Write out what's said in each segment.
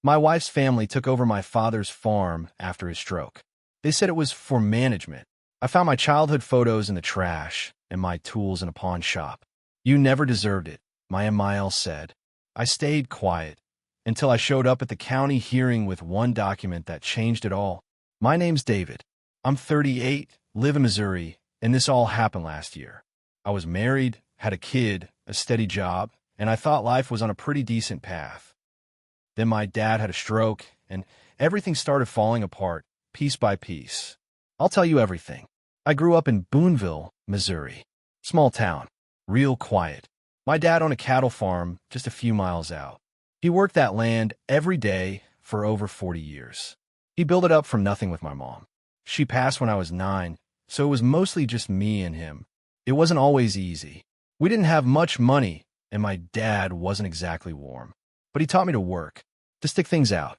My wife's family took over my father's farm after his stroke. They said it was for management. I found my childhood photos in the trash and my tools in a pawn shop. You never deserved it, my MIL said. I stayed quiet until I showed up at the county hearing with one document that changed it all. My name's David. I'm 38, live in Missouri, and this all happened last year. I was married, had a kid, a steady job, and I thought life was on a pretty decent path. Then my dad had a stroke, and everything started falling apart, piece by piece. I'll tell you everything. I grew up in Boonville, Missouri. Small town, real quiet. My dad owned a cattle farm just a few miles out. He worked that land every day for over 40 years. He built it up from nothing with my mom. She passed when I was 9, so it was mostly just me and him. It wasn't always easy. We didn't have much money, and my dad wasn't exactly warm. But he taught me to work, to stick things out.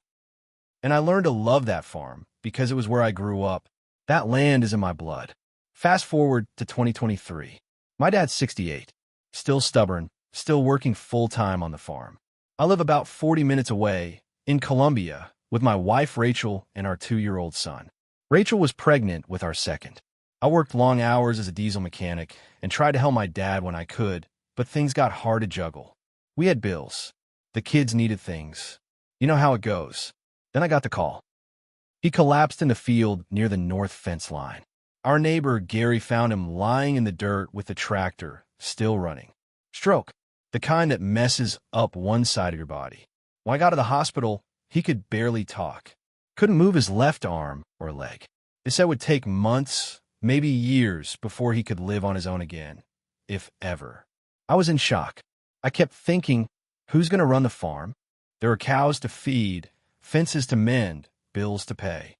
And I learned to love that farm because it was where I grew up. That land is in my blood. Fast forward to 2023. My dad's 68, still stubborn, still working full-time on the farm. I live about 40 minutes away, in Columbia, with my wife Rachel and our 2-year-old son. Rachel was pregnant with our second. I worked long hours as a diesel mechanic and tried to help my dad when I could, but things got hard to juggle. We had bills. The kids needed things. You know how it goes. Then I got the call. He collapsed in the field near the north fence line. Our neighbor, Gary, found him lying in the dirt with the tractor, still running. Stroke, the kind that messes up one side of your body. When I got to the hospital, he could barely talk. Couldn't move his left arm or leg. They said it would take months, maybe years, before he could live on his own again, if ever. I was in shock. I kept thinking, who's going to run the farm? There are cows to feed, fences to mend, bills to pay.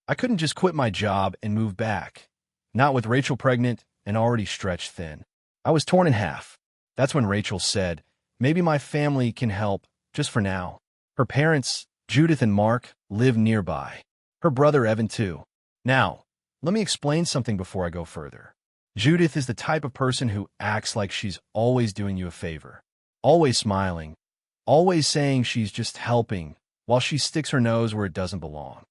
I couldn't just quit my job and move back. Not with Rachel pregnant and already stretched thin. I was torn in half. That's when Rachel said, maybe my family can help, just for now. Her parents, Judith and Mark, live nearby. Her brother, Evan, too. Now, let me explain something before I go further. Judith is the type of person who acts like she's always doing you a favor. Always smiling. Always saying she's just helping, while she sticks her nose where it doesn't belong.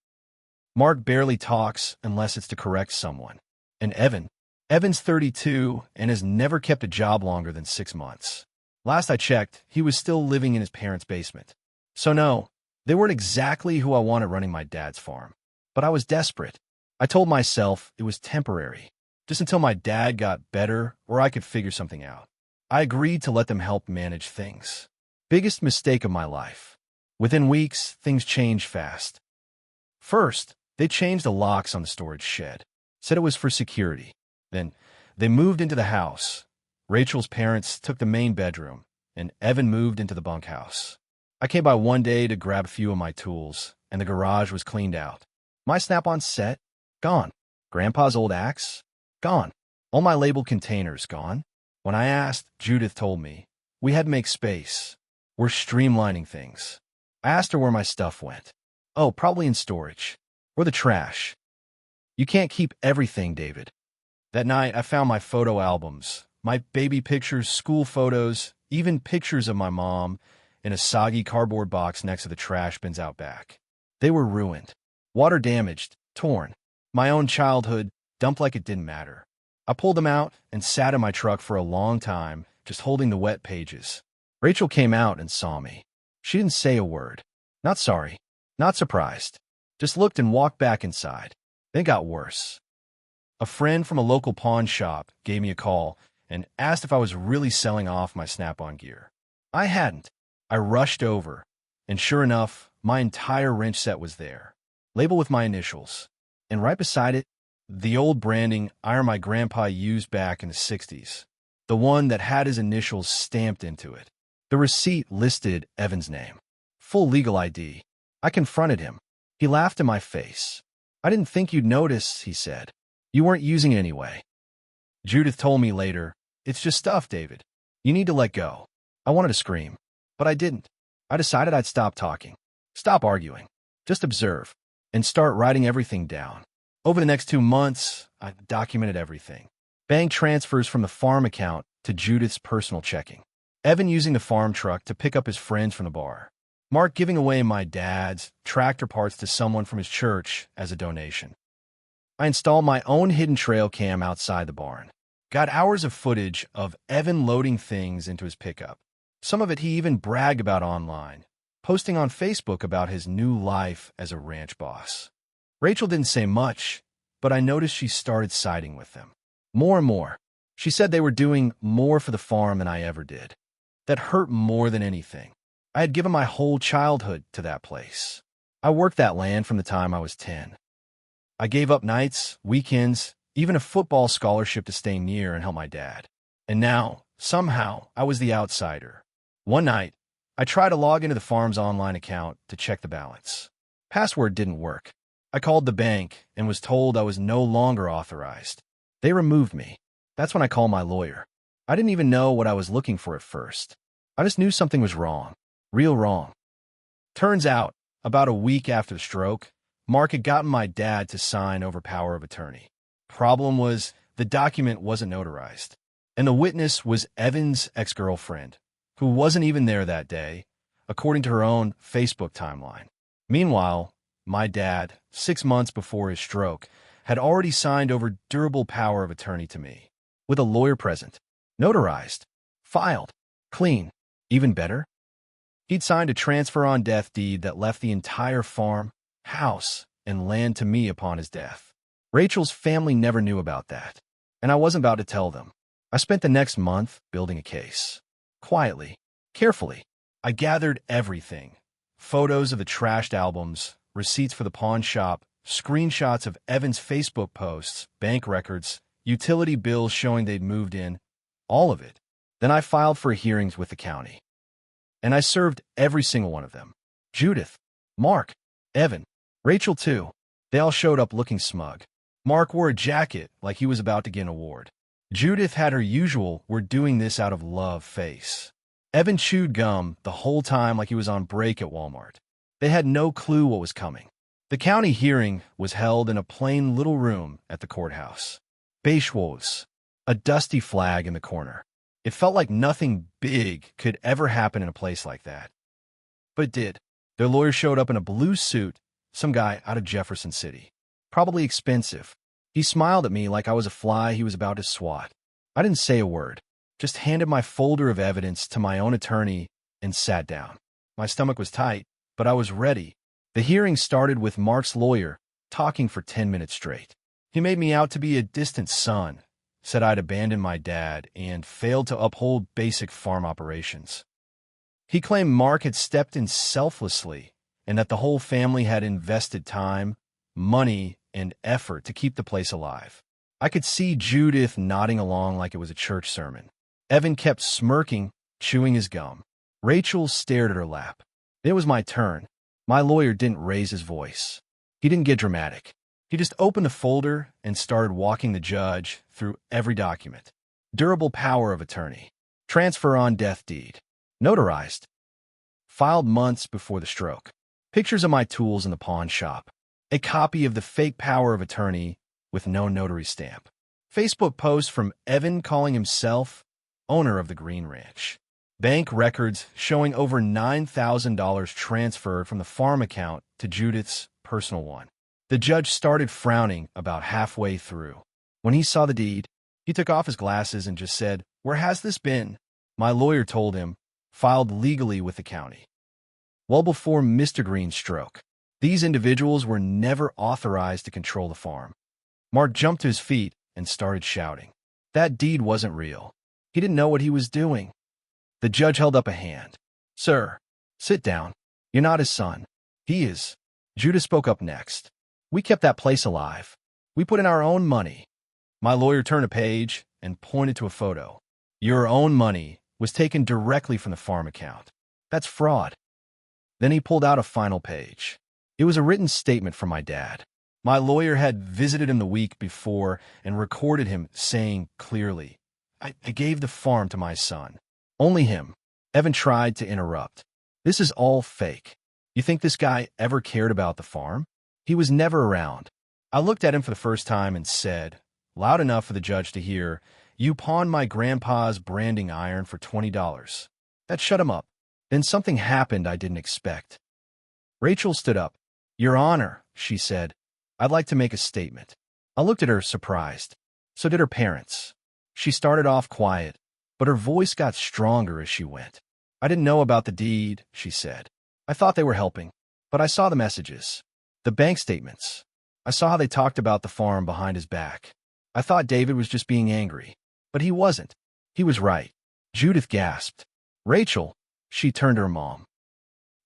Mark barely talks unless it's to correct someone. And Evan's 32 and has never kept a job longer than 6 months. Last I checked, he was still living in his parents' basement. So no, they weren't exactly who I wanted running my dad's farm. But I was desperate. I told myself it was temporary, just until my dad got better or I could figure something out. I agreed to let them help manage things. Biggest mistake of my life. Within weeks, things changed fast. First, they changed the locks on the storage shed. Said it was for security. Then, they moved into the house. Rachel's parents took the main bedroom, and Evan moved into the bunkhouse. I came by one day to grab a few of my tools, and the garage was cleaned out. My Snap-on set? Gone. Grandpa's old axe? Gone. All my label containers gone. When I asked, Judith told me, we had to make space. We're streamlining things. I asked her where my stuff went. Oh, probably in storage. Or the trash. You can't keep everything, David. That night, I found my photo albums, my baby pictures, school photos, even pictures of my mom in a soggy cardboard box next to the trash bins out back. They were ruined, water damaged, torn. My own childhood, dumped like it didn't matter. I pulled them out and sat in my truck for a long time, just holding the wet pages. Rachel came out and saw me. She didn't say a word. Not sorry. Not surprised. Just looked and walked back inside. Then it got worse. A friend from a local pawn shop gave me a call and asked if I was really selling off my Snap-on gear. I hadn't. I rushed over, and sure enough, my entire wrench set was there, labeled with my initials. And right beside it, the old branding iron my grandpa used back in the 60s, the one that had his initials stamped into it. The receipt listed Evan's name. Full legal ID. I confronted him. He laughed in my face. I didn't think you'd notice, he said. You weren't using it anyway. Judith told me later, it's just stuff, David. You need to let go. I wanted to scream, but I didn't. I decided I'd stop talking, stop arguing, just observe, and start writing everything down. Over the next 2 months, I documented everything. Bank transfers from the farm account to Judith's personal checking. Evan using the farm truck to pick up his friends from the bar. Mark giving away my dad's tractor parts to someone from his church as a donation. I installed my own hidden trail cam outside the barn. Got hours of footage of Evan loading things into his pickup. Some of it he even bragged about online, posting on Facebook about his new life as a ranch boss. Rachel didn't say much, but I noticed she started siding with them. More and more. She said they were doing more for the farm than I ever did. That hurt more than anything. I had given my whole childhood to that place. I worked that land from the time I was 10. I gave up nights, weekends, even a football scholarship to stay near and help my dad. And now, somehow, I was the outsider. One night, I tried to log into the farm's online account to check the balance. Password didn't work. I called the bank and was told I was no longer authorized. They removed me. That's when I called my lawyer. I didn't even know what I was looking for at first. I just knew something was wrong. Real wrong. Turns out, about a week after the stroke, Mark had gotten my dad to sign over power of attorney. Problem was, the document wasn't notarized. And the witness was Evan's ex-girlfriend, who wasn't even there that day, according to her own Facebook timeline. Meanwhile, my dad, 6 months before his stroke, had already signed over durable power of attorney to me, with a lawyer present, notarized, filed, clean. Even better, he'd signed a transfer on death deed that left the entire farm, house, and land to me upon his death. Rachel's family never knew about that, and I wasn't about to tell them. I spent the next month building a case. Quietly, carefully, I gathered everything. Photos of the trashed albums, receipts for the pawn shop, screenshots of Evan's Facebook posts, bank records, utility bills showing they'd moved in, all of it. Then I filed for hearings with the county. And I served every single one of them. Judith, Mark, Evan, Rachel too. They all showed up looking smug. Mark wore a jacket like he was about to get an award. Judith had her usual "we're doing this out of love" face. Evan chewed gum the whole time like he was on break at Walmart. They had no clue what was coming. The county hearing was held in a plain little room at the courthouse. Beige walls, a dusty flag in the corner. It felt like nothing big could ever happen in a place like that. But it did. Their lawyer showed up in a blue suit, some guy out of Jefferson City. Probably expensive. He smiled at me like I was a fly he was about to swat. I didn't say a word, just handed my folder of evidence to my own attorney and sat down. My stomach was tight, but I was ready. The hearing started with Mark's lawyer talking for 10 minutes straight. He made me out to be a distant son, said I'd abandoned my dad and failed to uphold basic farm operations. He claimed Mark had stepped in selflessly and that the whole family had invested time, money, and effort to keep the place alive. I could see Judith nodding along like it was a church sermon. Evan kept smirking, chewing his gum. Rachel stared at her lap. It was my turn. My lawyer didn't raise his voice. He didn't get dramatic. He just opened the folder and started walking the judge through every document. Durable power of attorney. Transfer on death deed. Notarized. Filed months before the stroke. Pictures of my tools in the pawn shop. A copy of the fake power of attorney with no notary stamp. Facebook post from Evan calling himself owner of the Green Ranch. Bank records showing over $9,000 transferred from the farm account to Judith's personal one. The judge started frowning about halfway through. When he saw the deed, he took off his glasses and just said, "Where has this been?" My lawyer told him, filed legally with the county. Well before Mr. Green's stroke, these individuals were never authorized to control the farm. Mark jumped to his feet and started shouting. That deed wasn't real. He didn't know what he was doing. The judge held up a hand. "Sir, sit down. You're not his son. He is." Judith spoke up next. "We kept that place alive. We put in our own money." My lawyer turned a page and pointed to a photo. "Your own money was taken directly from the farm account. That's fraud." Then he pulled out a final page. It was a written statement from my dad. My lawyer had visited him the week before and recorded him saying clearly, I gave the farm to my son. Only him." Evan tried to interrupt. "This is all fake. You think this guy ever cared about the farm? He was never around." I looked at him for the first time and said, loud enough for the judge to hear, "You pawned my grandpa's branding iron for $20. That shut him up. Then something happened I didn't expect. Rachel stood up. "Your Honor," she said, "I'd like to make a statement." I looked at her, surprised. So did her parents. She started off quiet, but her voice got stronger as she went. "I didn't know about the deed," she said. "I thought they were helping, but I saw the messages, the bank statements. I saw how they talked about the farm behind his back. I thought David was just being angry, but he wasn't. He was right." Judith gasped. "Rachel," she turned to her mom.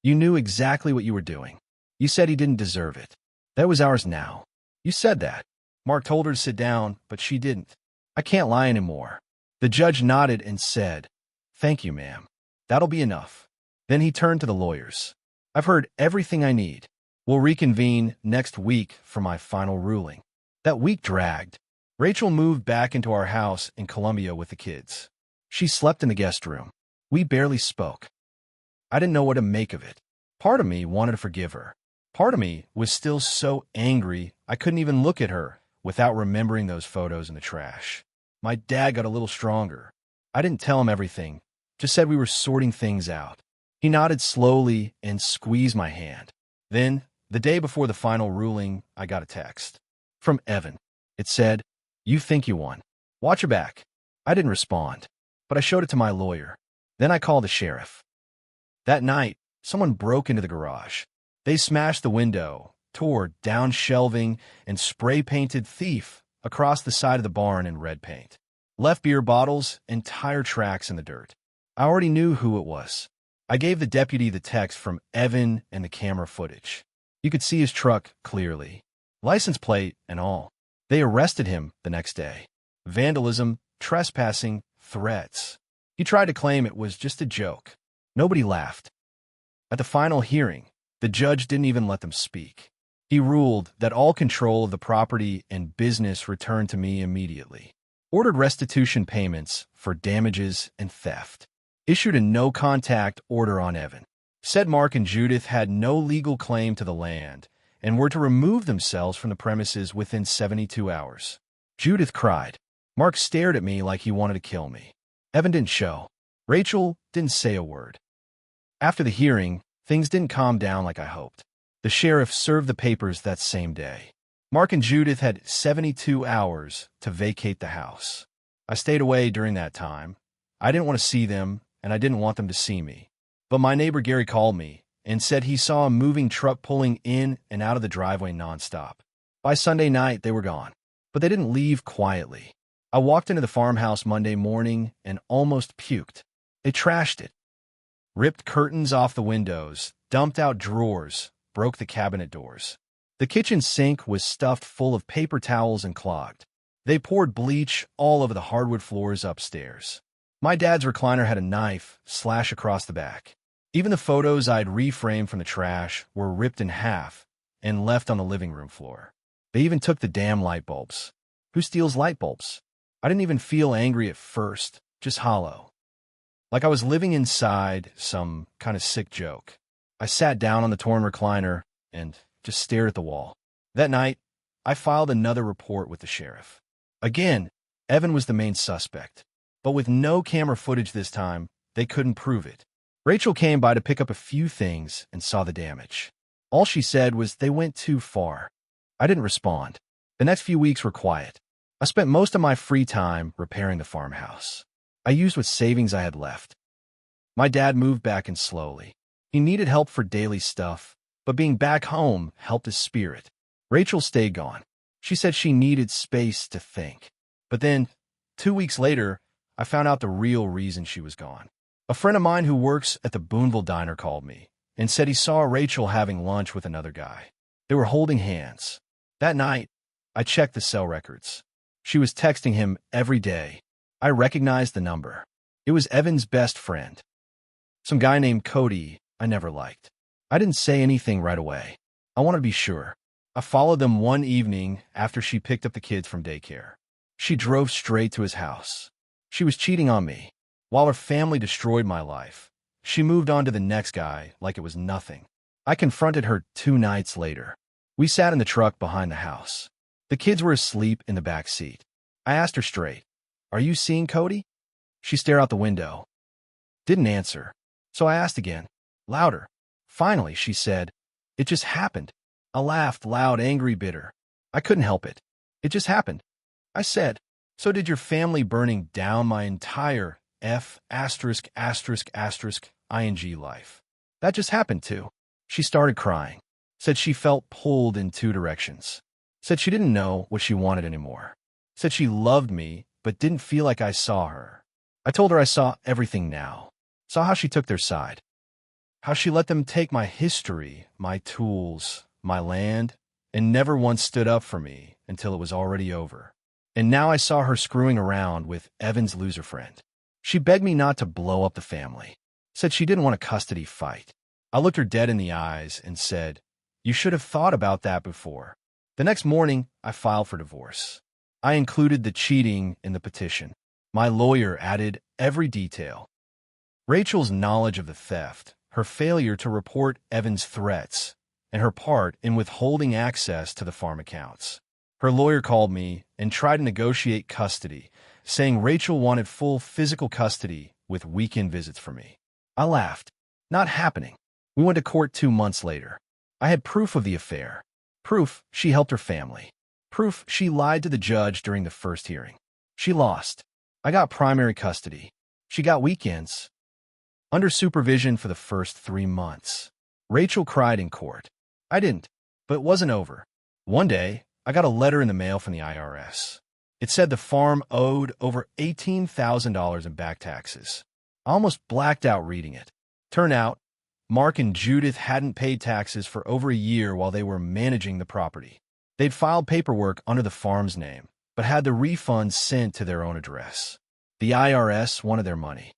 "You knew exactly what you were doing. You said he didn't deserve it. That was ours now. You said that." Mark told her to sit down, but she didn't. "I can't lie anymore." The judge nodded and said, "Thank you, ma'am. That'll be enough." Then he turned to the lawyers. "I've heard everything I need. We'll reconvene next week for my final ruling." That week dragged. Rachel moved back into our house in Columbia with the kids. She slept in the guest room. We barely spoke. I didn't know what to make of it. Part of me wanted to forgive her. Part of me was still so angry I couldn't even look at her without remembering those photos in the trash. My dad got a little stronger. I didn't tell him everything, just said we were sorting things out. He nodded slowly and squeezed my hand. Then, the day before the final ruling, I got a text. From Evan. It said, "You think you won. Watch your back." I didn't respond, but I showed it to my lawyer. Then I called the sheriff. That night, someone broke into the garage. They smashed the window, tore down shelving, and spray-painted "Thief" across the side of the barn in red paint. Left beer bottles and tire tracks in the dirt. I already knew who it was. I gave the deputy the text from Evan and the camera footage. You could see his truck clearly. License plate and all. They arrested him the next day. Vandalism, trespassing, threats. He tried to claim it was just a joke. Nobody laughed. At the final hearing, the judge didn't even let them speak. He ruled that all control of the property and business returned to me immediately. Ordered restitution payments for damages and theft. Issued a no-contact order on Evan. Said Mark and Judith had no legal claim to the land and were to remove themselves from the premises within 72 hours. Judith cried. Mark stared at me like he wanted to kill me. Evan didn't show. Rachel didn't say a word. After the hearing, things didn't calm down like I hoped. The sheriff served the papers that same day. Mark and Judith had 72 hours to vacate the house. I stayed away during that time. I didn't want to see them, and I didn't want them to see me. But my neighbor Gary called me and said he saw a moving truck pulling in and out of the driveway nonstop. By Sunday night, they were gone. But they didn't leave quietly. I walked into the farmhouse Monday morning and almost puked. They trashed it. Ripped curtains off the windows, dumped out drawers, broke the cabinet doors. The kitchen sink was stuffed full of paper towels and clogged. They poured bleach all over the hardwood floors upstairs. My dad's recliner had a knife slash across the back. Even the photos I'd reframed from the trash were ripped in half and left on the living room floor. They even took the damn light bulbs. Who steals light bulbs? I didn't even feel angry at first, just hollow. Like I was living inside some kind of sick joke. I sat down on the torn recliner and just stared at the wall. That night, I filed another report with the sheriff. Again, Evan was the main suspect. But with no camera footage this time, they couldn't prove it. Rachel came by to pick up a few things and saw the damage. All she said was they went too far. I didn't respond. The next few weeks were quiet. I spent most of my free time repairing the farmhouse. I used what savings I had left. My dad moved back in slowly. He needed help for daily stuff, but being back home helped his spirit. Rachel stayed gone. She said she needed space to think. But then, 2 weeks later, I found out the real reason she was gone. A friend of mine who works at the Boonville Diner called me and said he saw Rachel having lunch with another guy. They were holding hands. That night, I checked the cell records. She was texting him every day. I recognized the number. It was Evan's best friend. Some guy named Cody I never liked. I didn't say anything right away. I wanted to be sure. I followed them one evening after she picked up the kids from daycare. She drove straight to his house. She was cheating on me. While her family destroyed my life, she moved on to the next guy like it was nothing. I confronted her 2 nights later. We sat in the truck behind the house. The kids were asleep in the back seat. I asked her straight, "Are you seeing Cody?" She stared out the window. Didn't answer. So I asked again, louder. Finally, she said, "It just happened." I laughed, loud, angry, bitter. I couldn't help it. It just happened. I said, "So did your family burning down my entire ing life? That just happened too." She started crying. Said she felt pulled in two directions. Said she didn't know what she wanted anymore. Said she loved me, but didn't feel like I saw her. I told her I saw everything now. Saw how she took their side. How she let them take my history, my tools, my land, and never once stood up for me until it was already over. And now I saw her screwing around with Evan's loser friend. She begged me not to blow up the family. Said she didn't want a custody fight. I looked her dead in the eyes and said, "You should have thought about that before." The next morning, I filed for divorce. I included the cheating in the petition. My lawyer added every detail. Rachel's knowledge of the theft, her failure to report Evan's threats, and her part in withholding access to the farm accounts. Her lawyer called me and tried to negotiate custody, saying Rachel wanted full physical custody with weekend visits for me. I laughed. Not happening. We went to court 2 months later. I had proof of the affair. Proof she helped her family. Proof she lied to the judge during the first hearing. She lost. I got primary custody. She got weekends. Under supervision for the first 3 months. Rachel cried in court. I didn't, but it wasn't over. One day, I got a letter in the mail from the IRS. It said the farm owed over $18,000 in back taxes. I almost blacked out reading it. Turned out, Mark and Judith hadn't paid taxes for over a year while they were managing the property. They'd filed paperwork under the farm's name, but had the refunds sent to their own address. The IRS wanted their money.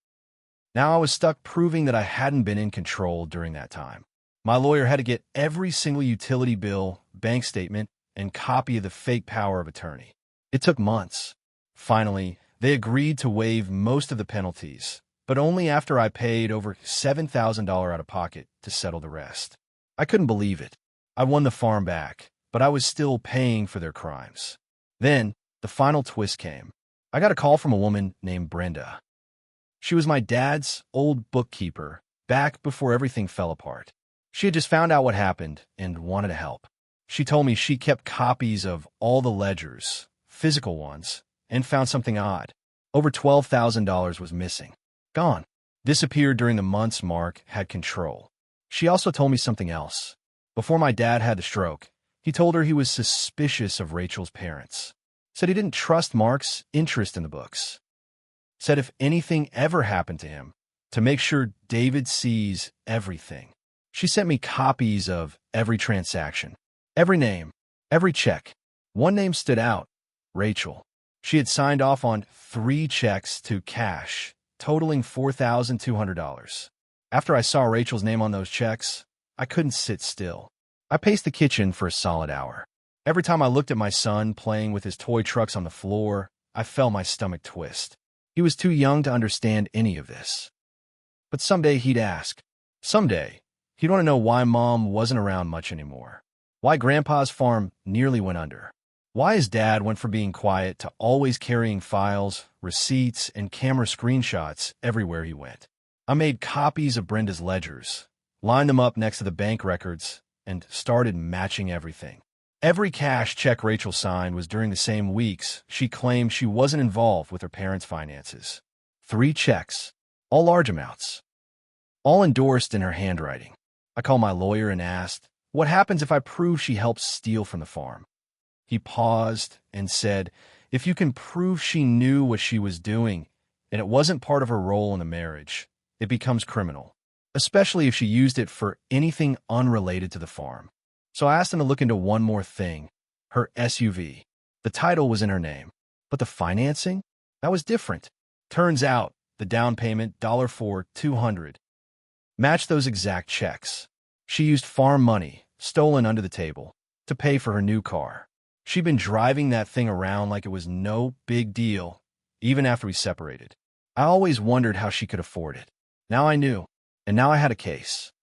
Now I was stuck proving that I hadn't been in control during that time. My lawyer had to get every single utility bill, bank statement, and copy of the fake power of attorney. It took months. Finally, they agreed to waive most of the penalties, but only after I paid over $7,000 out of pocket to settle the rest. I couldn't believe it. I won the farm back, but I was still paying for their crimes. Then, the final twist came. I got a call from a woman named Brenda. She was my dad's old bookkeeper, back before everything fell apart. She had just found out what happened and wanted to help. She told me she kept copies of all the ledgers, physical ones, and found something odd. Over $12,000 was missing. Gone. Disappeared during the months Mark had control. She also told me something else. Before my dad had the stroke, he told her he was suspicious of Rachel's parents. Said he didn't trust Mark's interest in the books. Said if anything ever happened to him, to make sure David sees everything. She sent me copies of every transaction, every name, every check. One name stood out, Rachel. She had signed off on 3 checks to cash, totaling $4,200. After I saw Rachel's name on those checks, I couldn't sit still. I paced the kitchen for a solid hour. Every time I looked at my son playing with his toy trucks on the floor, I felt my stomach twist. He was too young to understand any of this. But someday he'd ask. Someday, he'd want to know why Mom wasn't around much anymore. Why Grandpa's farm nearly went under. Why his dad went from being quiet to always carrying files, receipts, and camera screenshots everywhere he went. I made copies of Brenda's ledgers, lined them up next to the bank records, and started matching everything. Every cash check Rachel signed was during the same weeks she claimed she wasn't involved with her parents' finances. 3 checks, all large amounts, all endorsed in her handwriting. I called my lawyer and asked, what happens if I prove she helped steal from the farm? He paused and said, if you can prove she knew what she was doing and it wasn't part of her role in the marriage, it becomes criminal, especially if she used it for anything unrelated to the farm. So I asked him to look into one more thing, her SUV. The title was in her name, but the financing? That was different. Turns out, the down payment, for $200, matched those exact checks. She used farm money, stolen under the table, to pay for her new car. She'd been driving that thing around like it was no big deal, even after we separated. I always wondered how she could afford it. Now I knew, and now I had a case.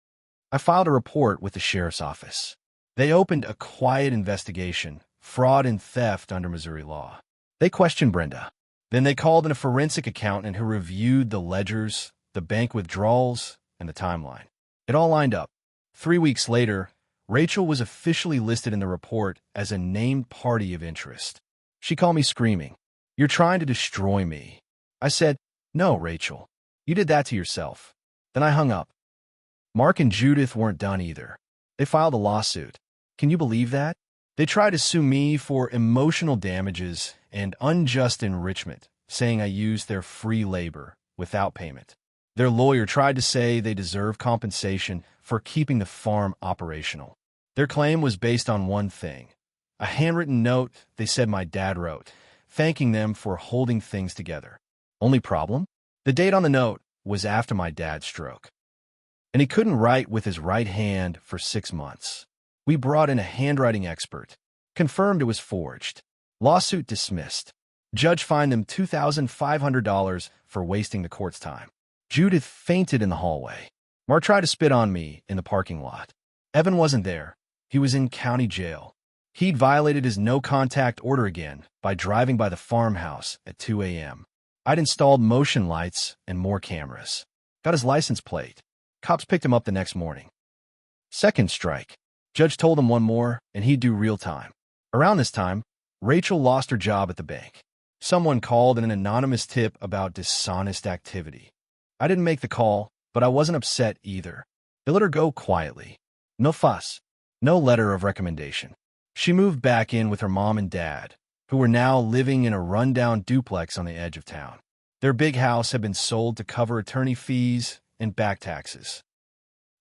I filed a report with the sheriff's office. They opened a quiet investigation, fraud and theft under Missouri law. They questioned Brenda. Then they called in a forensic accountant who reviewed the ledgers, the bank withdrawals, and the timeline. It all lined up. 3 weeks later, Rachel was officially listed in the report as a named party of interest. She called me screaming, "You're trying to destroy me." I said, "No, Rachel. You did that to yourself." Then I hung up. Mark and Judith weren't done either. They filed a lawsuit. Can you believe that? They tried to sue me for emotional damages and unjust enrichment, saying I used their free labor without payment. Their lawyer tried to say they deserve compensation for keeping the farm operational. Their claim was based on one thing: a handwritten note they said my dad wrote, thanking them for holding things together. Only problem? The date on the note was after my dad's stroke. And he couldn't write with his right hand for 6 months. We brought in a handwriting expert. Confirmed it was forged. Lawsuit dismissed. Judge fined them $2,500 for wasting the court's time. Judith fainted in the hallway. Mark tried to spit on me in the parking lot. Evan wasn't there. He was in county jail. He'd violated his no-contact order again by driving by the farmhouse at 2 a.m. I'd installed motion lights and more cameras. Got his license plate. Cops picked him up the next morning. Second strike. Judge told him one more, and he'd do real time. Around this time, Rachel lost her job at the bank. Someone called in an anonymous tip about dishonest activity. I didn't make the call, but I wasn't upset either. They let her go quietly. No fuss. No letter of recommendation. She moved back in with her mom and dad, who were now living in a rundown duplex on the edge of town. Their big house had been sold to cover attorney fees and back taxes.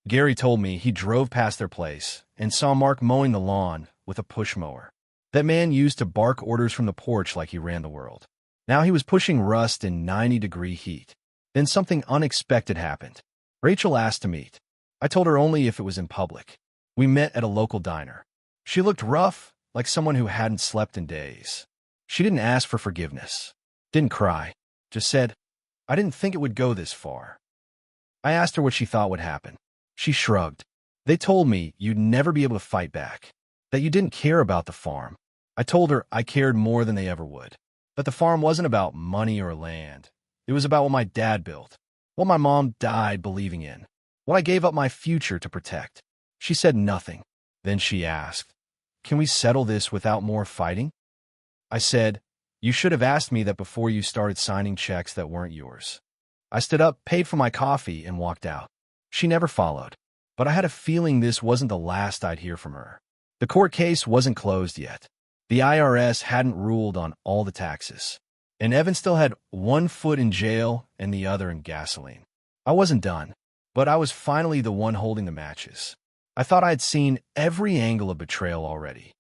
Gary told me he drove past their place and saw Mark mowing the lawn with a push mower. That man used to bark orders from the porch like he ran the world. Now he was pushing rust in 90-degree heat. Then something unexpected happened. Rachel asked to meet. I told her only if it was in public. We met at a local diner. She looked rough, like someone who hadn't slept in days. She didn't ask for forgiveness. Didn't cry. Just said, "I didn't think it would go this far." I asked her what she thought would happen. She shrugged. "They told me you'd never be able to fight back, that you didn't care about the farm." I told her I cared more than they ever would, that the farm wasn't about money or land. It was about what my dad built, what my mom died believing in, what I gave up my future to protect. She said nothing. Then she asked, "Can we settle this without more fighting?" I said, "You should have asked me that before you started signing checks that weren't yours." I stood up, paid for my coffee, and walked out. She never followed, but I had a feeling this wasn't the last I'd hear from her. The court case wasn't closed yet. The IRS hadn't ruled on all the taxes, and Evan still had one foot in jail and the other in gasoline. I wasn't done, but I was finally the one holding the matches. I thought I had seen every angle of betrayal already.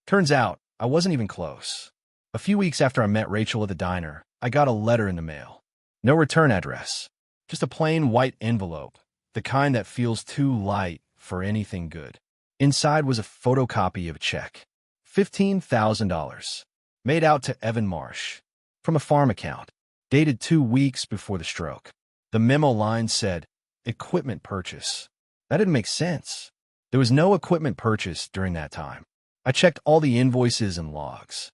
Turns out, I wasn't even close. A few weeks after I met Rachel at the diner, I got a letter in the mail. No return address. Just a plain white envelope, the kind that feels too light for anything good. Inside was a photocopy of a check. $15,000. Made out to Evan Marsh. From a farm account. Dated 2 weeks before the stroke. The memo line said, "Equipment purchase." That didn't make sense. There was no equipment purchase during that time. I checked all the invoices and logs.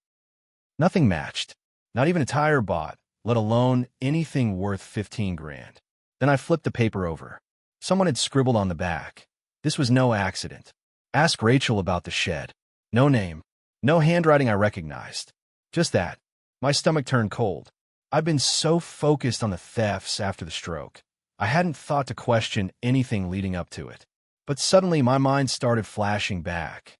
Nothing matched. Not even a tire bought, let alone anything worth 15 grand. Then I flipped the paper over. Someone had scribbled on the back, "This was no accident. Ask Rachel about the shed." No name. No handwriting I recognized. Just that. My stomach turned cold. I'd been so focused on the thefts after the stroke. I hadn't thought to question anything leading up to it. But suddenly my mind started flashing back.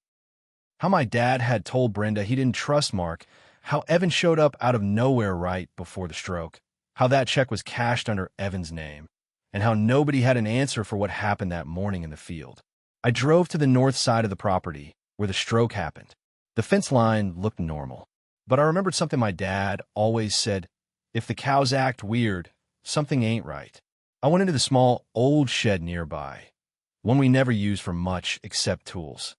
How my dad had told Brenda he didn't trust Mark, how Evan showed up out of nowhere right before the stroke, how that check was cashed under Evan's name, and how nobody had an answer for what happened that morning in the field. I drove to the north side of the property, where the stroke happened. The fence line looked normal, but I remembered something my dad always said: if the cows act weird, something ain't right. I went into the small, old shed nearby, one we never used for much except tools.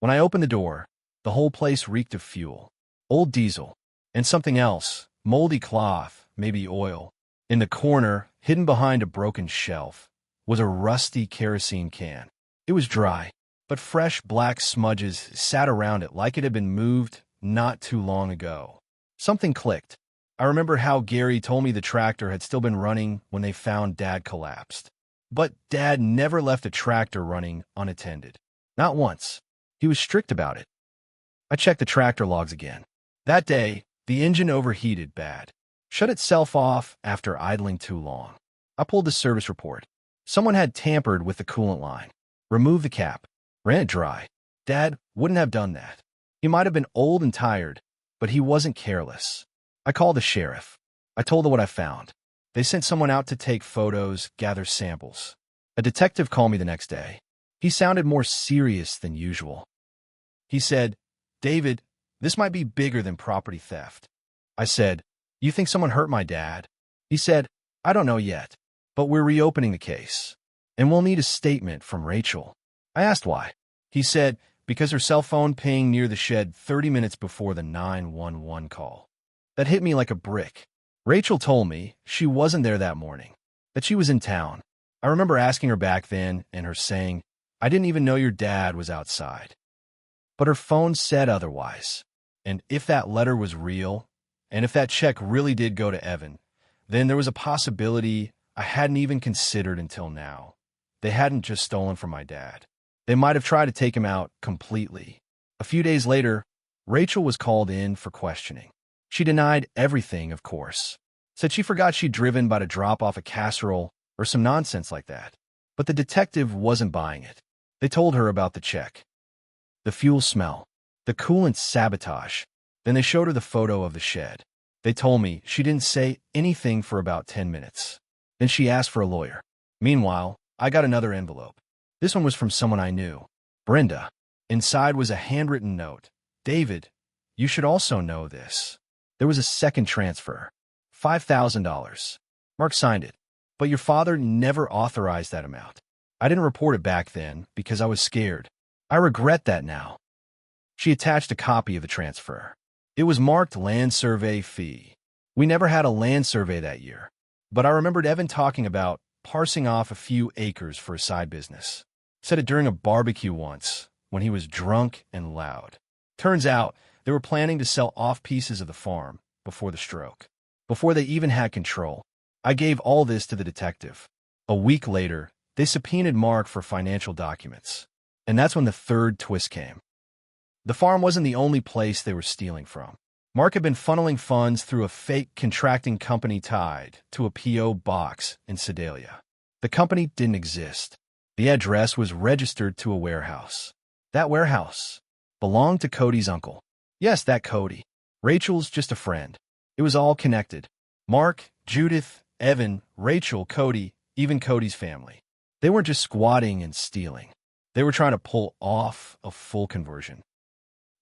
When I opened the door, the whole place reeked of fuel, old diesel, and something else, moldy cloth, maybe oil. In the corner, hidden behind a broken shelf, was a rusty kerosene can. It was dry, but fresh black smudges sat around it like it had been moved not too long ago. Something clicked. I remember how Gary told me the tractor had still been running when they found Dad collapsed. But Dad never left a tractor running unattended. Not once. He was strict about it. I checked the tractor logs again. That day, the engine overheated bad. Shut itself off after idling too long. I pulled the service report. Someone had tampered with the coolant line. Removed the cap. Ran it dry. Dad wouldn't have done that. He might have been old and tired, but he wasn't careless. I called the sheriff. I told them what I found. They sent someone out to take photos, gather samples. A detective called me the next day. He sounded more serious than usual. He said, "David, this might be bigger than property theft." I said, "You think someone hurt my dad?" He said, "I don't know yet, but we're reopening the case, and we'll need a statement from Rachel." I asked why. He said, because her cell phone pinged near the shed 30 minutes before the 911 call. That hit me like a brick. Rachel told me she wasn't there that morning, that she was in town. I remember asking her back then and her saying, "I didn't even know your dad was outside." But her phone said otherwise. And if that letter was real, and if that check really did go to Evan, then there was a possibility I hadn't even considered until now. They hadn't just stolen from my dad. They might have tried to take him out completely. A few days later, Rachel was called in for questioning. She denied everything, of course. Said she forgot she'd driven by to drop off a casserole or some nonsense like that. But the detective wasn't buying it. They told her about the check. The fuel smell. The coolant sabotage. Then they showed her the photo of the shed. They told me she didn't say anything for about 10 minutes. Then she asked for a lawyer. Meanwhile, I got another envelope. This one was from someone I knew. Brenda. Inside was a handwritten note. "David, you should also know this." There was a second transfer. $5,000. Mark signed it. "But your father never authorized that amount. I didn't report it back then because I was scared. I regret that now." She attached a copy of the transfer. It was marked land survey fee. We never had a land survey that year, but I remembered Evan talking about parsing off a few acres for a side business. Said it during a barbecue once when he was drunk and loud. Turns out they were planning to sell off pieces of the farm before the stroke, before they even had control. I gave all this to the detective. A week later, they subpoenaed Mark for financial documents. And that's when the third twist came. The farm wasn't the only place they were stealing from. Mark had been funneling funds through a fake contracting company tied to a P.O. box in Sedalia. The company didn't exist. The address was registered to a warehouse. That warehouse belonged to Cody's uncle. Yes, that Cody. Rachel's just a friend. It was all connected. Mark, Judith, Evan, Rachel, Cody, even Cody's family. They weren't just squatting and stealing. They were trying to pull off a full conversion.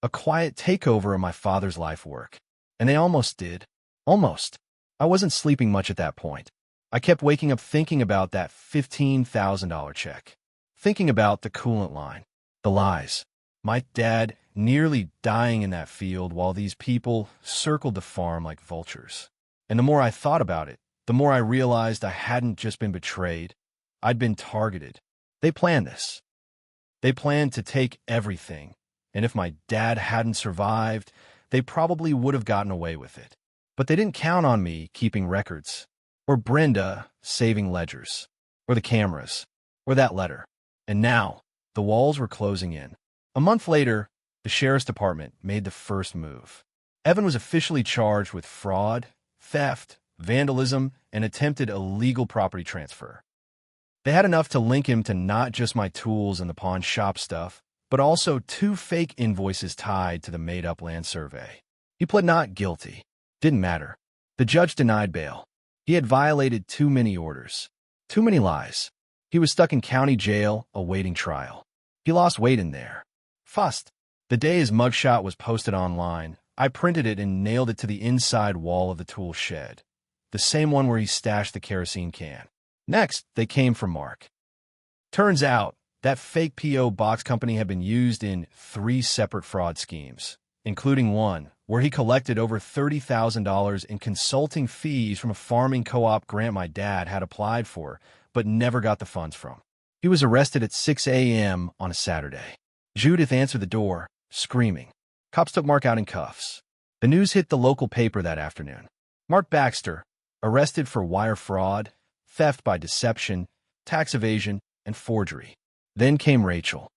A quiet takeover of my father's life work. And they almost did. Almost. I wasn't sleeping much at that point. I kept waking up thinking about that $15,000 check. Thinking about the coolant line. The lies. My dad nearly dying in that field while these people circled the farm like vultures. And the more I thought about it, the more I realized I hadn't just been betrayed. I'd been targeted. They planned this. They planned to take everything, and if my dad hadn't survived, they probably would have gotten away with it. But they didn't count on me keeping records, or Brenda saving ledgers, or the cameras, or that letter. And now, the walls were closing in. A month later, the sheriff's department made the first move. Evan was officially charged with fraud, theft, vandalism, and attempted illegal property transfer. They had enough to link him to not just my tools and the pawn shop stuff, but also 2 fake invoices tied to the made-up land survey. He pled not guilty. Didn't matter. The judge denied bail. He had violated too many orders. Too many lies. He was stuck in county jail awaiting trial. He lost weight in there. Fussed. The day his mugshot was posted online, I printed it and nailed it to the inside wall of the tool shed. The same one where he stashed the kerosene can. Next, they came for Mark. Turns out, that fake P.O. box company had been used in 3 separate fraud schemes, including one where he collected over $30,000 in consulting fees from a farming co-op grant my dad had applied for, but never got the funds from. He was arrested at 6 a.m. on a Saturday. Judith answered the door, screaming. Cops took Mark out in cuffs. The news hit the local paper that afternoon. Mark Baxter, arrested for wire fraud, theft by deception, tax evasion, and forgery. Then came Rachel.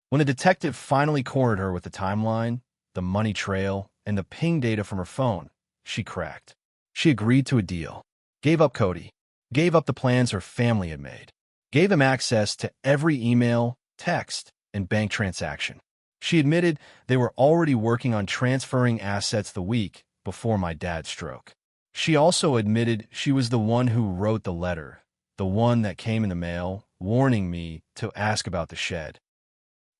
When the detective finally cornered her with the timeline, the money trail, and the ping data from her phone, she cracked. She agreed to a deal. Gave up Cody. Gave up the plans her family had made. Gave him access to every email, text, and bank transaction. She admitted they were already working on transferring assets the week before my dad's stroke. She also admitted she was the one who wrote the letter, the one that came in the mail, warning me to ask about the shed.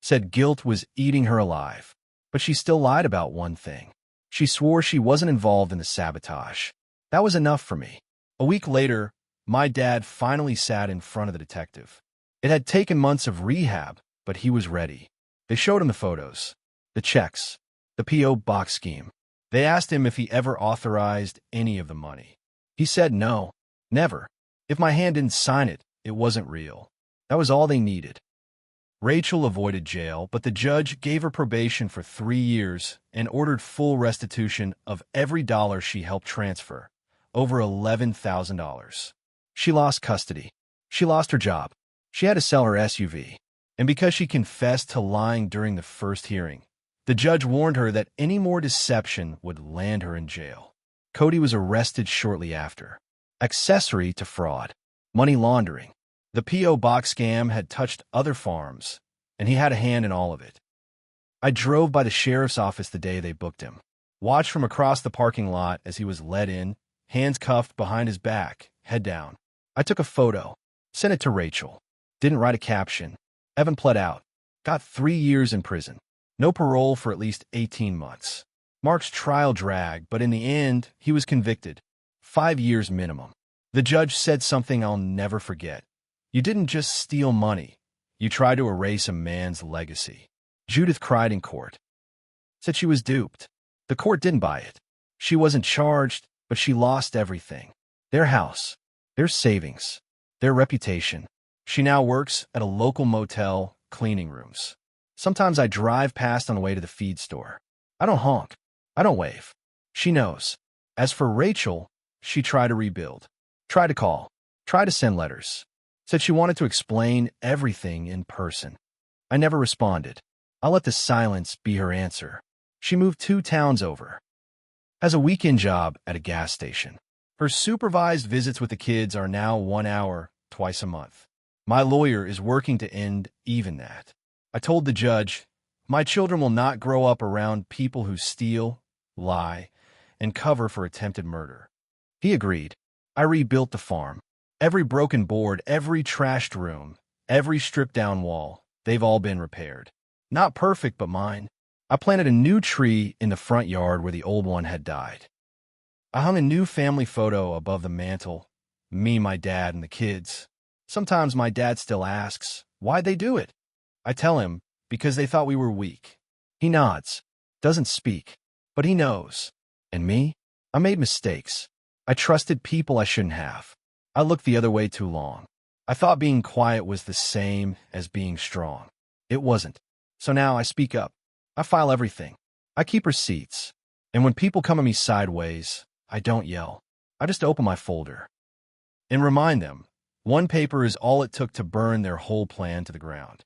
Said guilt was eating her alive, but she still lied about one thing. She swore she wasn't involved in the sabotage. That was enough for me. A week later, my dad finally sat in front of the detective. It had taken months of rehab, but he was ready. They showed him the photos, the checks, the P.O. box scheme. They asked him if he ever authorized any of the money. He said no, never. If my hand didn't sign it, it wasn't real. That was all they needed. Rachel avoided jail, but the judge gave her probation for 3 years and ordered full restitution of every dollar she helped transfer, over $11,000. She lost custody. She lost her job. She had to sell her SUV. And because she confessed to lying during the first hearing, the judge warned her that any more deception would land her in jail. Cody was arrested shortly after. Accessory to fraud. Money laundering. The P.O. box scam had touched other farms, and he had a hand in all of it. I drove by the sheriff's office the day they booked him. Watched from across the parking lot as he was led in, hands cuffed behind his back, head down. I took a photo, sent it to Rachel. Didn't write a caption. Evan pled out. Got 3 years in prison. No parole for at least 18 months. Mark's trial dragged, but in the end, he was convicted. 5 years minimum. The judge said something I'll never forget. You didn't just steal money. You tried to erase a man's legacy. Judith cried in court. Said she was duped. The court didn't buy it. She wasn't charged, but she lost everything. Their house, their savings, their reputation. She now works at a local motel, cleaning rooms. Sometimes I drive past on the way to the feed store. I don't honk. I don't wave. She knows. As for Rachel, she tried to rebuild. Tried to call. Tried to send letters. Said she wanted to explain everything in person. I never responded. I let the silence be her answer. She moved 2 towns over. Has a weekend job at a gas station. Her supervised visits with the kids are now 1 hour, twice a month. My lawyer is working to end even that. I told the judge, my children will not grow up around people who steal, lie, and cover for attempted murder. He agreed. I rebuilt the farm. Every broken board, every trashed room, every stripped-down wall, they've all been repaired. Not perfect, but mine. I planted a new tree in the front yard where the old one had died. I hung a new family photo above the mantel, me, my dad, and the kids. Sometimes my dad still asks, why'd they do it? I tell him, because they thought we were weak. He nods, doesn't speak, but he knows. And me? I made mistakes. I trusted people I shouldn't have. I looked the other way too long. I thought being quiet was the same as being strong. It wasn't. So now I speak up. I file everything. I keep receipts. And when people come at me sideways, I don't yell. I just open my folder and remind them, one paper is all it took to burn their whole plan to the ground.